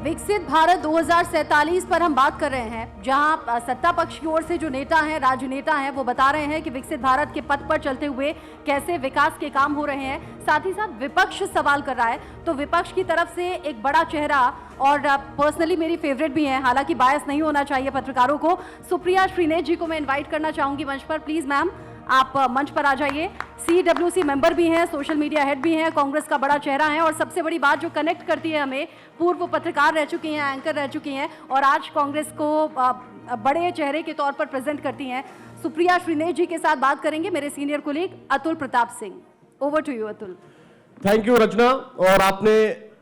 विकसित भारत 2047 पर हम बात कर रहे हैं, जहां सत्ता पक्ष की ओर से जो नेता हैं, राजनेता हैं, वो बता रहे हैं कि विकसित भारत के पथ पर चलते हुए कैसे विकास के काम हो रहे हैं। साथ ही साथ विपक्ष सवाल कर रहा है, तो विपक्ष की तरफ से एक बड़ा चेहरा और पर्सनली मेरी फेवरेट भी है, हालांकि बायस नहीं होना चाहिए पत्रकारों को, सुप्रिया श्रीनेश जी को मैं इन्वाइट करना चाहूंगी मंच पर। प्लीज मैम, आप मंच पर आ जाइए। CWC मेंबर भी हैं, सोशल मीडिया हेड भी हैं, कांग्रेस का बड़ा चेहरा है, और सबसे बड़ी बात जो कनेक्ट करती है हमें, पूर्व पत्रकार रह चुकी हैं, एंकर रह चुकी हैं और आज कांग्रेस को बड़े चेहरे के तौर पर प्रेजेंट करती हैं। सुप्रिया श्रीनेश जी के साथ बात करेंगे मेरे senior colleague Atul Pratap Singh. Over to you Atul. Thank you Rachna, और आपने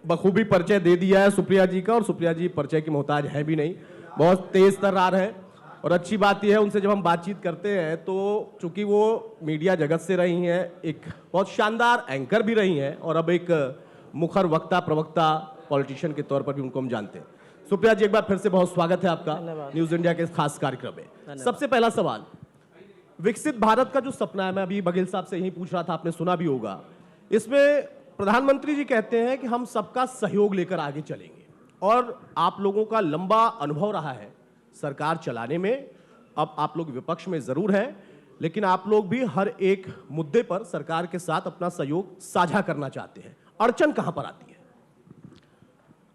बखूबी परिचय दे दिया है सुप्रिया जी का, और सुप्रिया जी परिचय की मोहताज है भी नहीं, बहुत तेज तर्रार है। और अच्छी बात यह है, उनसे जब हम बातचीत करते हैं तो चूंकि वो मीडिया जगत से रही हैं, एक बहुत शानदार एंकर भी रही हैं, और अब एक मुखर वक्ता प्रवक्ता पॉलिटिशियन के तौर पर भी उनको हम जानते हैं। सुप्रिया जी, एक बार फिर से बहुत स्वागत है आपका न्यूज इंडिया के खास कार्यक्रम में। सबसे पहला सवाल, विकसित भारत का जो सपना है, मैं अभी बघेल साहब से यही पूछ रहा था, आपने सुना भी होगा, इसमें प्रधानमंत्री जी कहते हैं कि हम सबका सहयोग लेकर आगे चलेंगे, और आप लोगों का लंबा अनुभव रहा है सरकार चलाने में। अब आप लोग विपक्ष में जरूर हैं, लेकिन आप लोग भी हर एक मुद्दे पर सरकार के साथ अपना सहयोग साझा करना चाहते हैं। अड़चन कहां पर आती है?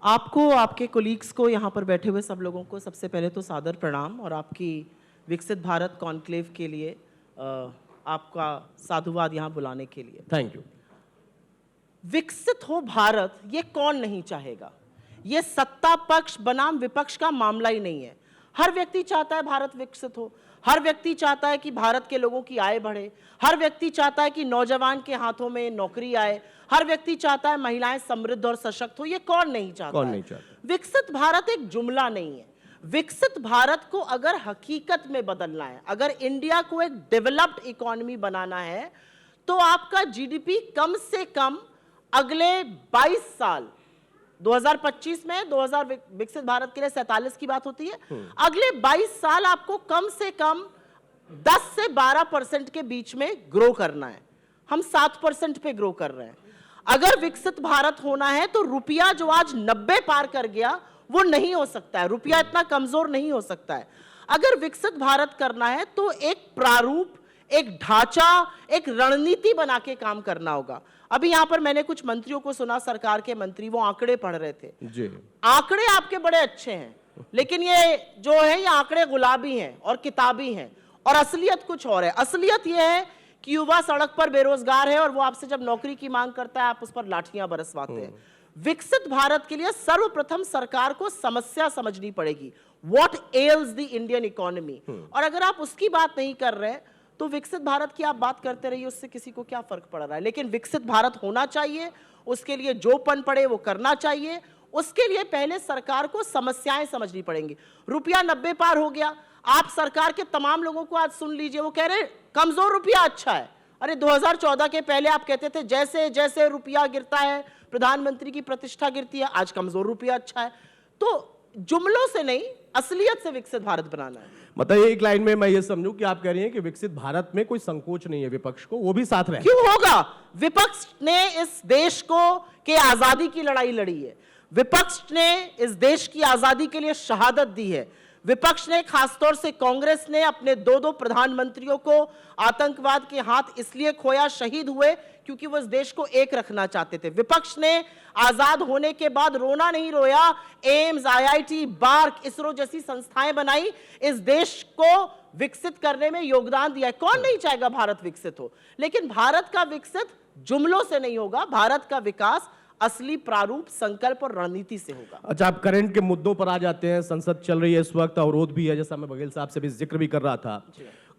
आपको, आपके कोलीग्स को, यहाँ पर बैठे हुए सब लोगों को सबसे पहले तो सादर प्रणाम, और आपकी विकसित भारत कॉन्क्लेव के लिए आपका साधुवाद यहाँ बुलाने के लिए। Thank you. विकसित हो भारत, ये कौन नहीं चाहेगा। ये सत्ता पक्ष बनाम विपक्ष का मामला ही नहीं है। हर व्यक्ति चाहता है भारत विकसित हो, हर व्यक्ति चाहता है कि भारत के लोगों की आय बढ़े, हर व्यक्ति चाहता है कि नौजवान के हाथों में नौकरी आए, हर व्यक्ति चाहता है महिलाएं समृद्ध और सशक्त हो। ये कौन नहीं चाहता? कौन नहीं चाहता? विकसित भारत एक जुमला नहीं है। विकसित भारत को अगर हकीकत में बदलना है, अगर इंडिया को एक डेवलप्ड इकोनॉमी बनाना है, तो आपका जीडीपी कम से कम अगले 22 साल, 2025 में 2000 विकसित भारत के लिए 47 की बात होती है, अगले 22 साल आपको कम से कम 10 से 12% के बीच में ग्रो करना है। हम 7% पे ग्रो कर रहे हैं। अगर विकसित भारत होना है तो रुपया जो आज 90 पार कर गया वो नहीं हो सकता है। रुपया इतना कमजोर नहीं हो सकता है। अगर विकसित भारत करना है तो एक प्रारूप, एक ढांचा, एक रणनीति बना के काम करना होगा। अभी यहां पर मैंने कुछ मंत्रियों को सुना, सरकार के मंत्री, वो आंकड़े पढ़ रहे थे जी। आंकड़े आपके बड़े अच्छे हैं, लेकिन ये जो है, ये आंकड़े गुलाबी हैं और किताबी हैं, और असलियत कुछ और है। असलियत ये है कि युवा सड़क पर बेरोजगार है, और वो आपसे जब नौकरी की मांग करता है आप उस पर लाठियां बरसवाते हैं। विकसित भारत के लिए सर्वप्रथम सरकार को समस्या समझनी पड़ेगी, what else the Indian economy. और अगर आप उसकी बात नहीं कर रहे हैं तो विकसित भारत की आप बात करते रहिए, उससे किसी को क्या फर्क पड़ रहा है। लेकिन विकसित भारत होना चाहिए, उसके लिए जो पन पड़े वो करना चाहिए। उसके लिए पहले सरकार को समस्याएं समझनी पड़ेंगी। रुपया 90 पार हो गया, आप सरकार के तमाम लोगों को आज सुन लीजिए, वो कह रहे कमजोर रुपया अच्छा है। अरे 2014 के पहले आप कहते थे जैसे जैसे रुपया गिरता है प्रधानमंत्री की प्रतिष्ठा गिरती है, आज कमजोर रुपया अच्छा है। तो जुमलों से नहीं, असलियत से विकसित भारत बनाना है। मतलब एक लाइन में मैं ये समझूं कि आप कह रही हैं कि विकसित भारत में कोई संकोच नहीं है विपक्ष को, वो भी साथ रहे। क्यों होगा? विपक्ष ने इस देश को के आजादी की लड़ाई लड़ी है। विपक्ष ने इस देश की आजादी के लिए शहादत दी है। विपक्ष ने, खासतौर से कांग्रेस ने, अपने 2 प्रधानमंत्रियों को आतंकवाद के हाथ इसलिए खोया, शहीद हुए, क्योंकि वो इस देश को एक रखना चाहते थे। विपक्ष ने आजाद होने के बाद रोना नहीं रोया, एम्स, IIT, बार्क, इसरो जैसी संस्थाएं बनाई, इस देश को विकसित करने में योगदान दिया। कौन नहीं चाहेगा भारत विकसित हो? लेकिन भारत का विकसित जुमलों से नहीं होगा, भारत का विकास असली प्रारूप, संकल्प और रणनीति से होगा। अच्छा, आप करंट के मुद्दों पर आ जाते हैं। संसद चल रही है इस वक्त, अवरोध भी है, जैसा मैं बघेल साहब से भी जिक्र भी कर रहा था।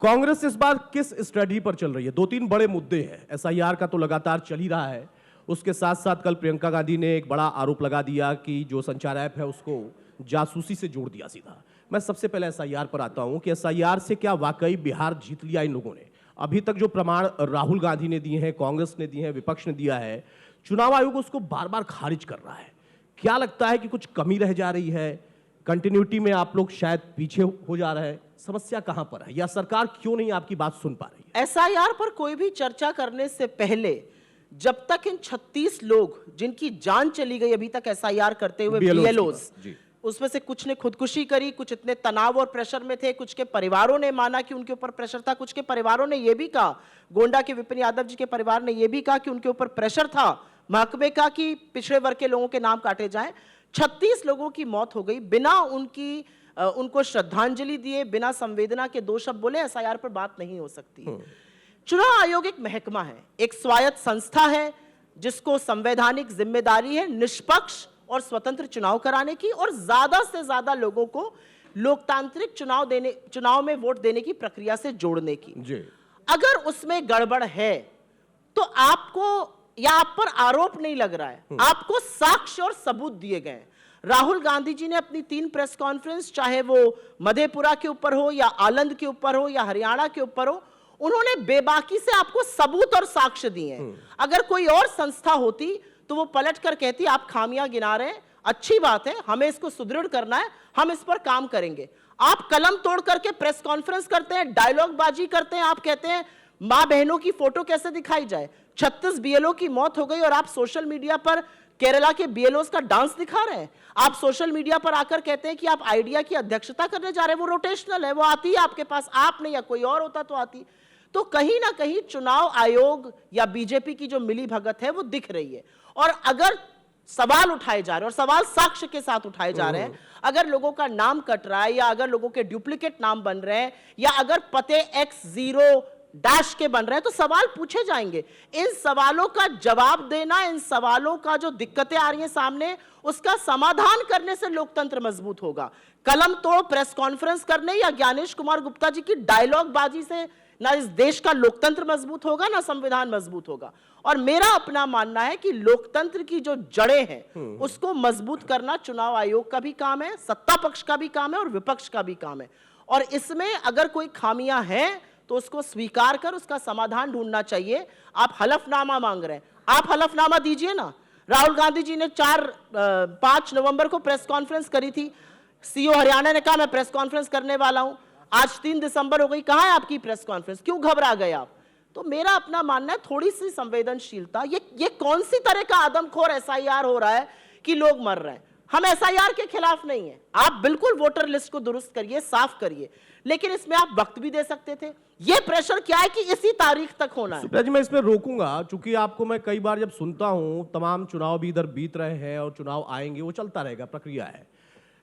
कांग्रेस इस बार किस स्ट्रेटजी पर चल रही है? 2-3 बड़े मुद्दे हैं। SIR का तो लगातार चल ही रहा है, उसके साथ साथ कल प्रियंका गांधी ने एक बड़ा आरोप लगा दिया कि जो संचार ऐप है उसको जासूसी से जोड़ दिया सीधा। मैं सबसे पहले SIR पर आता हूं कि SIR से क्या वाकई बिहार जीत लिया इन लोगों ने? अभी तक जो प्रमाण राहुल गांधी ने दिए हैं, कांग्रेस ने दिए हैं, विपक्ष ने दिया है, चुनाव आयोग उसको बार बार खारिज कर रहा है। क्या लगता है कि कुछ कमी रह जा रही है? कंटिन्यूटी में आप लोग शायद पीछे हो जा रहे हैं। समस्या कहां पर है, या सरकार क्यों नहीं आपकी बात सुन पा रही है? SIR पर कोई भी चर्चा करने से पहले जब तक इन 36 लोग जिनकी जान चली गई अभी तक एसआईआर करते हुए BLOs बीएलओस, जी। उसमें से कुछ ने खुदकुशी करी, कुछ इतने तनाव और प्रेशर में थे, कुछ के परिवारों ने माना कि उनके ऊपर प्रेशर था, कुछ के परिवारों ने यह भी कहा, गोंडा के विपिन यादव जी के परिवार ने यह भी कहा कि उनके ऊपर प्रेशर था महकमे का कि पिछड़े वर्ग के लोगों के नाम काटे जाएं। 36 लोगों की मौत हो गई बिना उनको श्रद्धांजलि दिए, बिना संवेदना के। दो शब्द बोले, एसआईआर पर बात नहीं हो सकती। चुनाव आयोग एक महकमा है, एक स्वायत्त संस्था है जिसको संवैधानिक जिम्मेदारी है निष्पक्ष और स्वतंत्र चुनाव कराने की और ज्यादा से ज्यादा लोगों को लोकतांत्रिक चुनाव में वोट देने की प्रक्रिया से जोड़ने की। जी। अगर उसमें गड़बड़ है तो आपको या आप पर आरोप नहीं लग रहा है, आपको साक्ष्य और सबूत दिए गए। राहुल गांधी जी ने अपनी 3 प्रेस कॉन्फ्रेंस, चाहे वो मधेपुरा के ऊपर हो या आलंद के ऊपर हो या हरियाणा के ऊपर हो, उन्होंने बेबाकी से आपको सबूत और साक्ष्य दिए हैं। अगर कोई और संस्था होती तो वो पलट कर कहती आप खामियां गिना रहे हैं, अच्छी बात है, हमें इसको सुदृढ़ करना है, हम इस पर काम करेंगे। आप कलम तोड़ करके प्रेस कॉन्फ्रेंस करते हैं, डायलॉग बाजी करते हैं, आप कहते हैं मां बहनों की फोटो कैसे दिखाई जाए। 36 बीएलओ की मौत हो गई और आप सोशल मीडिया पर केरला के बीएलओस का डांस दिखा रहे हैं। आप सोशल मीडिया पर आकर कहते हैं कि आप आइडिया की अध्यक्षता करने जा रहे हैं, वो रोटेशनल है, वो आती है आपके पास, आप नहीं, या कोई और होता तो आती। तो कहीं ना कहीं चुनाव आयोग या बीजेपी की जो मिली भगत है वो दिख रही है। और अगर सवाल उठाए जा रहे हैं और सवाल साक्ष्य के साथ उठाए जा रहे हैं, अगर लोगों का नाम कट रहा है या अगर लोगों के डुप्लीकेट नाम बन रहे हैं या अगर पते X0 डैश के बन रहे हैं, तो सवाल पूछे जाएंगे। इन सवालों का जवाब देना, इन सवालों का जो दिक्कतें आ रही हैं सामने, उसका समाधान करने से लोकतंत्र मजबूत होगा। कलम तोड़ प्रेस कॉन्फ्रेंस करने या ज्ञानेश कुमार गुप्ता जी की डायलॉग बाजी से ना इस देश का लोकतंत्र मजबूत होगा ना संविधान मजबूत होगा। और मेरा अपना मानना है कि लोकतंत्र की जो जड़ें हैं उसको मजबूत करना चुनाव आयोग का भी काम है, सत्ता पक्ष का भी काम है और विपक्ष का भी काम है। और इसमें अगर कोई खामियां हैं तो उसको स्वीकार कर उसका समाधान ढूंढना चाहिए। आप हलफनामा मांग रहे हैं, आप हलफनामा दीजिए ना। राहुल गांधी जी ने 5 नवंबर को प्रेस कॉन्फ्रेंस करी थी, सीओ हरियाणा ने कहा मैं प्रेस कॉन्फ्रेंस करने वाला हूं। आज 3 दिसंबर हो गई, कहां है आपकी प्रेस कॉन्फ्रेंस, क्यों घबरा गए आप? तो मेरा अपना मानना है थोड़ी सी संवेदनशीलता। ये कौन सी तरह का आदमखोर एसआईआर हो रहा है कि लोग मर रहे हैं? हम एसआईआर के खिलाफ नहीं है, आप बिल्कुल वोटर लिस्ट को दुरुस्त करिए, साफ करिए, लेकिन इसमें आप वक्त भी दे सकते थे। ये प्रेशर क्या है कि इसी तारीख तक होना है। सुप्रिया जी, मैं इसमें रोकूंगा, चूंकि आपको मैं कई बार जब सुनता हूं, तमाम चुनाव भी इधर बीत रहे हैं और चुनाव आएंगे, वो चलता रहेगा, प्रक्रिया है,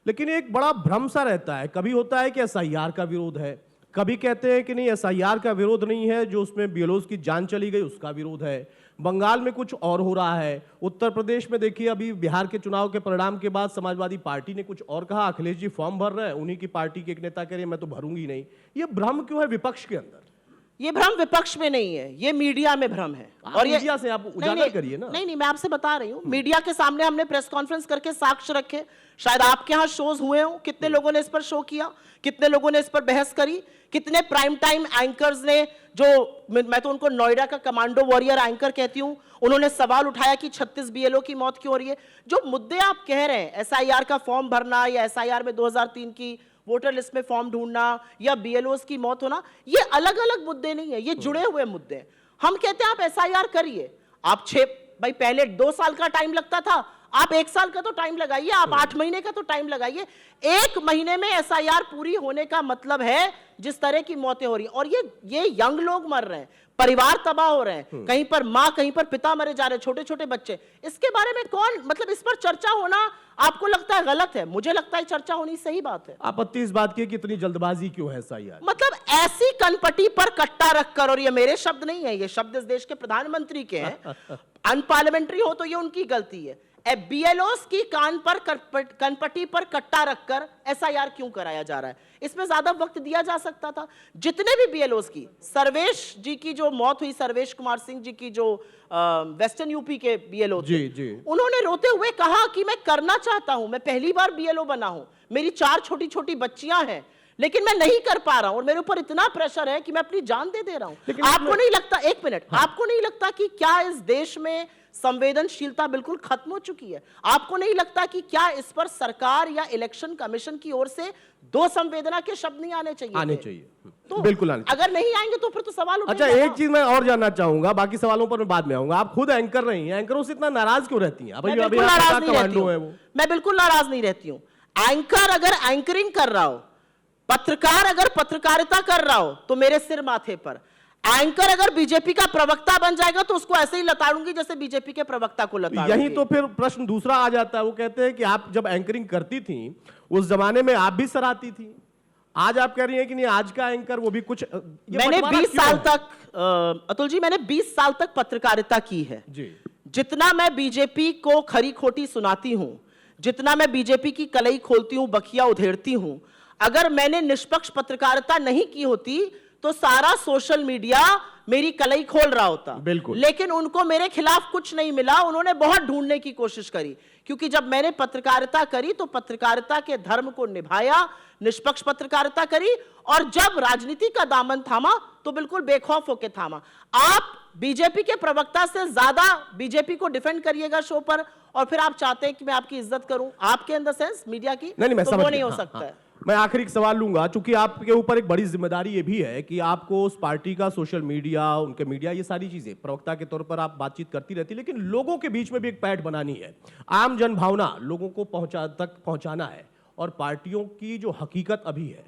लेकिन एक बड़ा भ्रम सा रहता है। कभी होता है कि एसआईआर का विरोध है, कभी कहते हैं कि नहीं एसआईआर का विरोध नहीं है, जो उसमें बीएलओस की जान चली गई उसका विरोध है। बंगाल में कुछ और हो रहा है, उत्तर प्रदेश में देखिए अभी बिहार के चुनाव के परिणाम के बाद समाजवादी पार्टी ने कुछ और कहा, अखिलेश जी फॉर्म भर रहे हैं, उन्हीं की पार्टी के एक नेता कह रहे हैं मैं तो भरूंगी नहीं। ये भ्रम क्यों है विपक्ष के अंदर? ये भ्रम विपक्ष में नहीं है, ये मीडिया में भ्रम है। और मीडिया से आप उजागर करिए ना। नहीं, मैं आपसे बता रही हूँ, मीडिया के सामने हमने प्रेस कॉन्फ्रेंस करके साक्ष्य रखे। शायद आपके यहाँ शोज हुए हो, कितने लोगों ने इस पर शो किया, कितने लोगों ने इस पर बहस करी, कितने प्राइम टाइम एंकर्स ने, जो मैं तो उनको नोएडा का कमांडो वॉरियर एंकर कहती हूँ, उन्होंने सवाल उठाया कि 36 बीएलओ की मौत क्यों हो रही है। जो मुद्दे आप कह रहे हैं, एसआईआर का फॉर्म भरना या एसआईआर में 2003 की वोटर लिस्ट में फॉर्म ढूंढना या बीएलओस की मौत होना, ये अलग अलग मुद्दे नहीं है, ये जुड़े हुए मुद्दे हैं। हम कहते हैं आप एसआईआर करिए, आप भाई पहले 2 साल का टाइम लगता था, आप 1 साल का तो टाइम लगाइए, आप 8 महीने का तो टाइम लगाइए। 1 महीने में एसआईआर पूरी होने का मतलब है जिस तरह की मौतें हो रही हैं, और ये यंग लोग मर रहे हैं, परिवार तबाह हो रहे हैं, कहीं पर मां, कहीं पर पिता मरे जा रहे हैं, छोटे छोटे बच्चे। इसके बारे में कौन, मतलब इस पर चर्चा होना आपको लगता है गलत है? मुझे लगता है चर्चा होनी सही बात है। आपत्ति इस बात की कि इतनी जल्दबाजी क्यों है एसआईआर? मतलब ऐसी कनपटी पर कट्टा रखकर, और ये मेरे शब्द नहीं है, ये शब्द इस देश के प्रधानमंत्री के हैं, अनपार्लियामेंट्री हो तो ये उनकी गलती है। बीएलओस की कान पर कनपटी पर कट्टा रखकर एसआईआर क्यों कराया जा रहा है? इसमें ज्यादा वक्त दिया जा सकता था। जितने भी बीएलओस की, सर्वेश जी की जो मौत हुई, सर्वेश कुमार सिंह जी की जो वेस्टर्न यूपी के बीएलओ थे, उन्होंने रोते हुए कहा कि मैं करना चाहता हूं, मैं पहली बार बीएलओ बना हूं, मेरी 4 छोटी छोटी बच्चियां हैं, लेकिन मैं नहीं कर पा रहा हूं और मेरे ऊपर इतना प्रेशर है कि मैं अपनी जान दे रहा हूं। आपको नहीं लगता, एक मिनट, आपको नहीं लगता कि क्या इस देश में संवेदनशीलता बिल्कुल खत्म हो चुकी है? आपको नहीं लगता कि क्या इस पर सरकार या इलेक्शन कमीशन की ओर से दो संवेदना के शब्द नहीं आने चाहिए? आने चाहिए, तो बिल्कुल आने चाहिए। अगर नहीं आएंगे तो फिर तो सवाल उठेगा। अच्छा, एक चीज मैं और जानना चाहूंगा, बाकी सवालों पर मैं बाद में आऊंगा। आप खुद एंकर रही हैं, एंकरों से इतना नाराज क्यों रहती हैं? मैं बिल्कुल नाराज नहीं रहती हूं। मैं बिल्कुल नाराज नहीं रहती हूं। एंकर अगर एंकरिंग कर रहा हो, पत्रकार अगर पत्रकारिता कर रहा हो तो मेरे सिर माथे पर। एंकर अगर बीजेपी का प्रवक्ता बन जाएगा तो उसको ऐसे ही लताड़ूंगी जैसे बीजेपी के प्रवक्ता को लताड़ूंगी। यही तो फिर प्रश्न दूसरा आ जाता है। वो कहते हैं कि आप जब एंकरिंग करती थी उस जमाने में आप भी सराहती थी, आज आप कह रही हैं कि नहीं, आज का एंकर वो भी कुछ मैंने 20 साल तक अतुल जी, मैंने 20 साल तक पत्रकारिता की है जी। जितना मैं बीजेपी को खरी खोटी सुनाती हूं, जितना मैं बीजेपी की कलई खोलती हूं, बखिया उधेड़ती हूं, अगर मैंने निष्पक्ष पत्रकारिता नहीं की होती तो सारा सोशल मीडिया मेरी कलई खोल रहा होता। बिल्कुल। लेकिन उनको मेरे खिलाफ कुछ नहीं मिला, उन्होंने बहुत ढूंढने की कोशिश करी, क्योंकि जब मैंने पत्रकारिता करी तो पत्रकारिता के धर्म को निभाया, निष्पक्ष पत्रकारिता करी, और जब राजनीति का दामन थामा तो बिल्कुल बेखौफ होकर थामा। आप बीजेपी के प्रवक्ता से ज्यादा बीजेपी को डिफेंड करिएगा शो पर, और फिर आप चाहते हैं कि मैं आपकी इज्जत करूं, आपके इन द सेंस मीडिया की, नहीं, मैं तो समझ वो नहीं गया। हो हाँ, सकता हाँ। है। मैं आखिरी एक सवाल लूंगा, चूंकि आपके ऊपर एक बड़ी जिम्मेदारी ये भी है कि आपको उस पार्टी का सोशल मीडिया, उनके मीडिया, ये सारी चीजें प्रवक्ता के तौर पर आप बातचीत करती रहती, लेकिन लोगों के बीच में भी एक पैठ बनानी है, आम जन भावना लोगों को पहुंचाना है, और पार्टियों की जो हकीकत अभी है,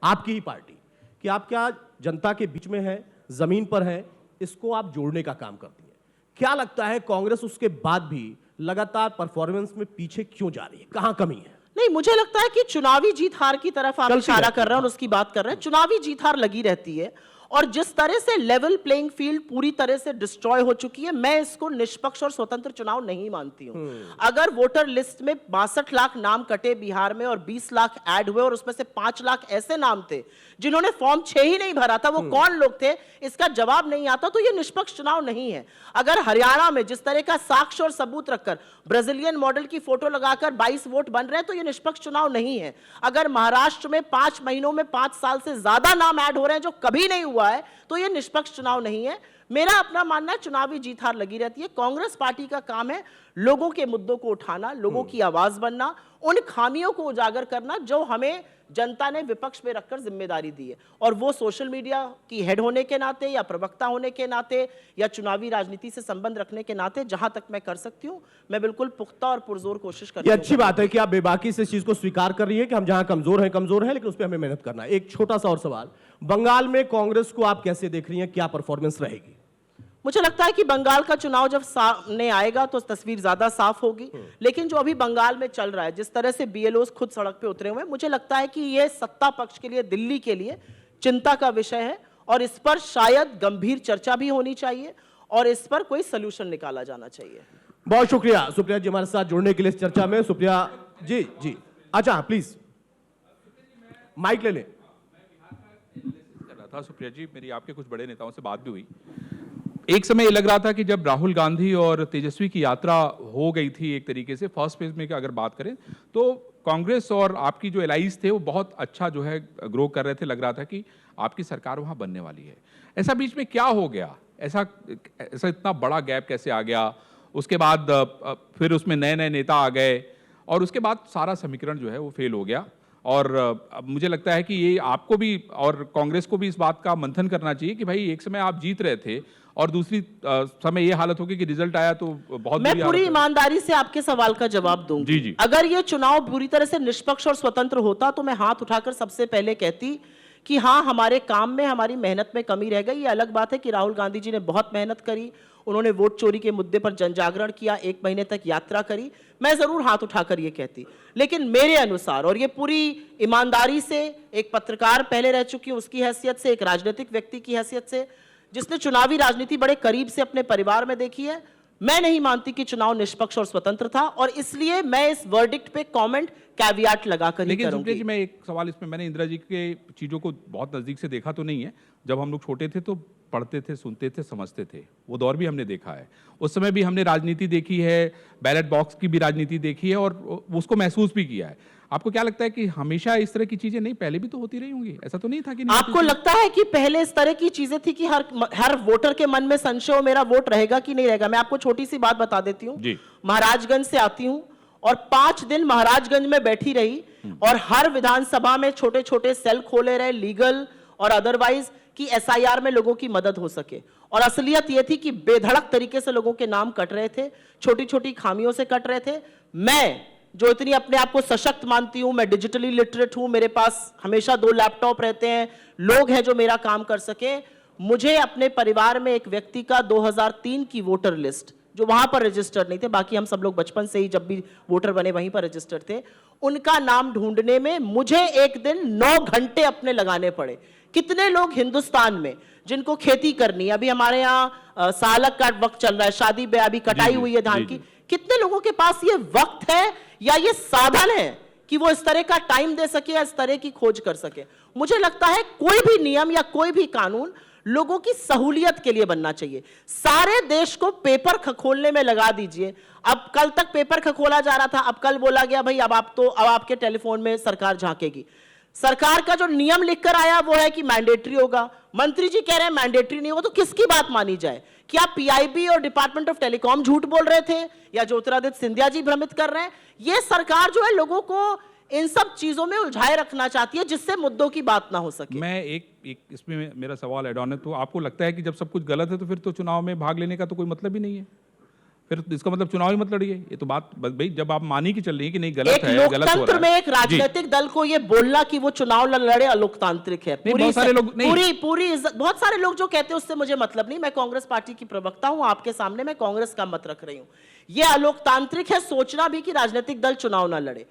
आपकी ही पार्टी कि आप क्या जनता के बीच में है, जमीन पर है, इसको आप जोड़ने का काम करती है। क्या लगता है कांग्रेस उसके बाद भी लगातार परफॉर्मेंस में पीछे क्यों जा रही है? कहां कमी है? नहीं, मुझे लगता है कि चुनावी जीत हार की तरफ आप चलती इशारा रहती कर रहे हैं और उसकी बात कर रहे हैं। चुनावी जीत हार लगी रहती है, और जिस तरह से लेवल प्लेइंग फील्ड पूरी तरह से डिस्ट्रॉय हो चुकी है, मैं इसको निष्पक्ष और स्वतंत्र चुनाव नहीं मानती हूं। अगर वोटर लिस्ट में 62 लाख नाम कटे बिहार में और 20 लाख ऐड हुए, और उसमें से 5 लाख ऐसे नाम थे जिन्होंने फॉर्म 6 ही नहीं भरा था, वो कौन लोग थे इसका जवाब नहीं आता, तो ये निष्पक्ष चुनाव नहीं है। अगर हरियाणा में जिस तरह का साक्ष्य और सबूत रखकर ब्राजीलियन मॉडल की फोटो लगाकर 22 वोट बन रहे हैं, तो ये निष्पक्ष चुनाव नहीं है। अगर महाराष्ट्र में 5 महीनों में 5 साल से ज्यादा नाम ऐड हो रहे हैं जो कभी नहीं हुआ है, तो ये निष्पक्ष चुनाव नहीं है। मेरा अपना मानना है चुनावी जीत हार लगी रहती है। कांग्रेस पार्टी का काम है लोगों के मुद्दों को उठाना, लोगों की आवाज बनना, उन खामियों को उजागर करना जो हमें जनता ने विपक्ष में रखकर जिम्मेदारी दी है, और वो सोशल मीडिया की हेड होने के नाते, या प्रवक्ता होने के नाते, या चुनावी राजनीति से संबंध रखने के नाते, जहां तक मैं कर सकती हूं, मैं बिल्कुल पुख्ता और पुरजोर कोशिश करती ये हूं। अच्छी बात है कि आप बेबाकी से इस चीज को स्वीकार कर रही है कि हम जहां कमजोर हैं, लेकिन उस पर हमें मेहनत करना है। एक छोटा सा और सवाल, बंगाल में कांग्रेस को आप कैसे देख रही हैं? क्या परफॉर्मेंस रहेगी? मुझे लगता है कि बंगाल का चुनाव जब सामने आएगा तो तस्वीर ज्यादा साफ होगी, लेकिन जो अभी बंगाल में चल रहा है, जिस तरह से बीएलओ खुद सड़क पे उतरे हुए हैं, मुझे लगता है कि ये सत्ता पक्ष के लिए, दिल्ली के लिए चिंता का विषय है, और इस पर शायद गंभीर चर्चा भी होनी चाहिए, और इस पर कोई सलूशन निकाला जाना चाहिए। बहुत शुक्रिया सुप्रिया जी हमारे साथ जुड़ने के लिए इस चर्चा में। सुप्रिया जी, जी, अच्छा प्लीज माइक ले लें। कर रहा था सुप्रिया जी, मेरी आपके कुछ बड़े नेताओं से बात भी हुई। एक समय ये लग रहा था कि जब राहुल गांधी और तेजस्वी की यात्रा हो गई थी, एक तरीके से फर्स्ट फेज में अगर बात करें, तो कांग्रेस और आपकी जो एलाइज थे वो बहुत अच्छा जो है ग्रो कर रहे थे। लग रहा था कि आपकी सरकार वहां बनने वाली है। ऐसा बीच में क्या हो गया? ऐसा इतना बड़ा गैप कैसे आ गया? उसके बाद फिर उसमें नए नए नेता आ गए, और उसके बाद सारा समीकरण जो है वो फेल हो गया। और मुझे लगता है कि ये आपको भी और कांग्रेस को भी इस बात का मंथन करना चाहिए कि भाई एक समय आप जीत रहे थे, और दूसरी समय ये हालत होगी कि रिजल्ट आया तो बहुत मैं पूरी ईमानदारी से आपके सवाल का जवाब दूंगी। जी। अगर ये चुनाव पूरी तरह से निष्पक्ष और स्वतंत्र होता तो मैं हाथ उठाकर सबसे पहले कहती कि हाँ, हमारे काम में, हमारी मेहनत में कमी रह गई। ये अलग बात है कि राहुल गांधी जी ने बहुत मेहनत करी, उन्होंने वोट चोरी के मुद्दे पर जनजागरण किया, 1 महीने तक यात्रा करी, मैं जरूर हाथ उठाकर ये कहती। लेकिन मेरे अनुसार, और ये पूरी ईमानदारी से एक पत्रकार पहले रह चुकी हूं उसकी हैसियत से, एक राजनीतिक व्यक्ति की हैसियत से, जिसने चुनावी राजनीति बड़े करीब से अपने परिवार में देखी है, मैं नहीं मानती कि चुनाव निष्पक्ष और स्वतंत्र था, और इसलिए मैं इस वर्डिक्ट पे कमेंट कैवियाट लगाकर ही करूंगी। लेकिन जी, मैं एक सवाल इसमें, मैंने इंदिरा जी के चीजों को बहुत नजदीक से देखा तो नहीं है। जब हम लोग छोटे थे तो पढ़ते थे, सुनते थे, समझते थे, वो दौर भी हमने देखा है। उस समय भी हमने राजनीति देखी है, बैलेट बॉक्स की भी राजनीति देखी है, और उसको महसूस भी किया है। आपको क्या लगता है कि हमेशा इस तरह की चीजें नहीं, पहले भी तो होती रही होंगी, ऐसा तो नहीं था कि नहीं आपको होती थी? लगता है कि पहले इस तरह की चीजें थी कि हर वोटर के मन में संशय हो मेरा वोट रहेगा कि नहीं रहेगा? मैं आपको छोटी सी बात बता देती हूँ। जी। महाराजगंज से आती हूँ और 5 दिन महाराजगंज में बैठी रही और हर विधानसभा में छोटे छोटे सेल खोले रहे, लीगल और अदरवाइज, कि एसआईआर में लोगों की मदद हो सके। और असलियत यह थी कि बेधड़क तरीके से लोगों के नाम कट रहे थे, छोटी छोटी खामियों से कट रहे थे। मैं जो इतनी अपने आप को सशक्त मानती हूं, मैं डिजिटली लिटरेट हूं, मेरे पास हमेशा 2 लैपटॉप रहते हैं, लोग हैं जो मेरा काम कर सके, मुझे अपने परिवार में एक व्यक्ति का 2003 की वोटर लिस्ट, जो वहां पर रजिस्टर्ड नहीं थे, बाकी हम सब लोग बचपन से ही जब भी वोटर बने वहीं पर रजिस्टर्ड थे, उनका नाम ढूंढने में मुझे एक दिन 9 घंटे अपने लगाने पड़े। कितने लोग हिंदुस्तान में जिनको खेती करनी है, अभी हमारे यहाँ सालक का वक्त चल रहा है, शादी ब्याह अभी कटाई हुई है धान की, कितने लोगों के पास ये वक्त है या ये साधन है कि वो इस तरह का टाइम दे सके या इस तरह की खोज कर सके? मुझे लगता है कोई भी नियम या कोई भी कानून लोगों की सहूलियत के लिए बनना चाहिए। सारे देश को पेपर खखोलने में लगा दीजिए। अब कल तक पेपर खखोला जा रहा था, अब कल बोला गया भाई अब आपके टेलीफोन में सरकार झांकेगी। सरकार का जो नियम लिखकर आया वो है कि मैंडेटरी होगा, मंत्री जी कह रहे हैं मैंडेटरी नहीं होगा, तो किसकी बात मानी जाए? क्या पीआईबी और डिपार्टमेंट ऑफ टेलीकॉम झूठ बोल रहे थे या ज्योतिरादित्य सिंधिया जी भ्रमित कर रहे हैं? ये सरकार जो है लोगों को इन सब चीजों में उलझाए रखना चाहती है जिससे मुद्दों की बात ना हो सके। मैं एक इसमें मेरा सवाल ऐड ऑन है, तो आपको लगता है कि जब सब कुछ गलत है तो फिर तो चुनाव में भाग लेने का तो कोई मतलब ही नहीं है? फिर इसका मतलब चुनाव ही मत लड़िए। ये तो बात भाई जब आप मानी की चल रही है कि नहीं गलत है, गलत हो रहा है। लोकतंत्र में एक राजनीतिक दल को ये बोलना कि वो चुनाव लड़े अलोकतांत्रिक है। बहुत सारे लोग नहीं, पूरी इज्जत, बहुत सारे लोग जो कहते हैं उससे मुझे मतलब नहीं। मैं कांग्रेस पार्टी की प्रवक्ता हूं, आपके सामने मैं कांग्रेस का मत रख रही हूं। ये अलोकतांत्रिक है सोचना भी कि राजनीतिक दल चुनाव ना लड़े।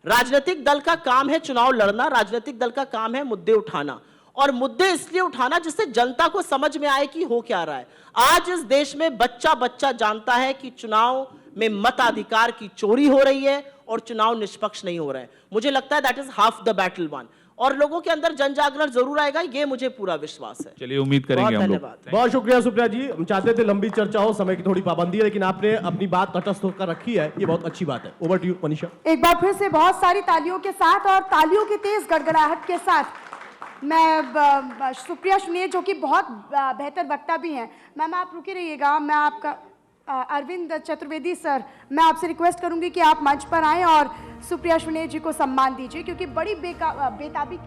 राजनीतिक दल का काम है चुनाव लड़ना, राजनीतिक दल का काम है मुद्दे उठाना, और मुद्दे इसलिए उठाना जिससे जनता को समझ में आए कि हो क्या रहा है। आज इस देश में बच्चा बच्चा जानता है कि चुनाव में मताधिकार की चोरी हो रही है और चुनाव निष्पक्ष नहीं हो रहा है। मुझे लगता है that is half the battle one, और लोगों के अंदर जन जागरण जरूर आएगा, ये मुझे पूरा विश्वास है। चलिए उम्मीद करेंगे हम लोग। धन्यवाद। बहुत शुक्रिया सुप्रिया जी। हम चाहते थे लंबी चर्चा हो, समय की थोड़ी पाबंदी है, लेकिन आपने अपनी बात तटस्थ होकर रखी है, ये बहुत अच्छी बात है। Over to you Manisha. एक बार फिर से बहुत सारी तालियों के साथ और तालियों की तेज गड़गड़ाहट के साथ मैं सुप्रिया सुनिए, जो कि बहुत बेहतर वक्ता भी हैं। मैम आप रुके रहिएगा, मैं आपका अरविंद चतुर्वेदी सर, मैं आपसे रिक्वेस्ट करूंगी कि आप मंच पर आएं और सुप्रिया सुनिए जी को सम्मान दीजिए, क्योंकि बड़ी बेबाकी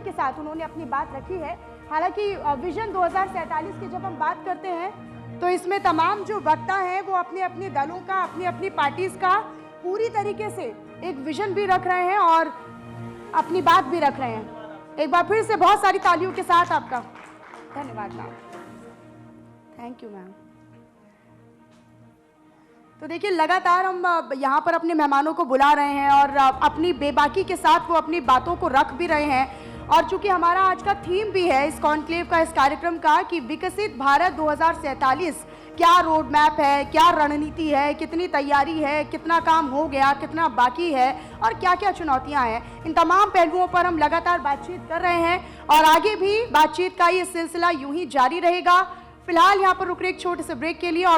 के साथ उन्होंने अपनी बात रखी है। हालांकि विजन 2047 की जब हम बात करते हैं तो इसमें तमाम जो वक्ता हैं वो अपने अपने दलों का, अपनी अपनी पार्टीज का पूरी तरीके से एक विजन भी रख रहे हैं और अपनी बात भी रख रहे हैं। एक बार फिर से बहुत सारी तालियों के साथ आपका धन्यवाद मैम। Thank you ma'am. तो देखिए लगातार हम यहाँ पर अपने मेहमानों को बुला रहे हैं और अपनी बेबाकी के साथ वो अपनी बातों को रख भी रहे हैं। और चूंकि हमारा आज का थीम भी है इस कॉन्क्लेव का, इस कार्यक्रम का, कि विकसित भारत 2047 क्या रोड मैप है, क्या रणनीति है, कितनी तैयारी है, कितना काम हो गया, कितना बाकी है और क्या क्या चुनौतियां हैं, इन तमाम पहलुओं पर हम लगातार बातचीत कर रहे हैं और आगे भी बातचीत का ये सिलसिला यूं ही जारी रहेगा। फिलहाल यहाँ पर रुक रहे एक छोटे से ब्रेक के लिए और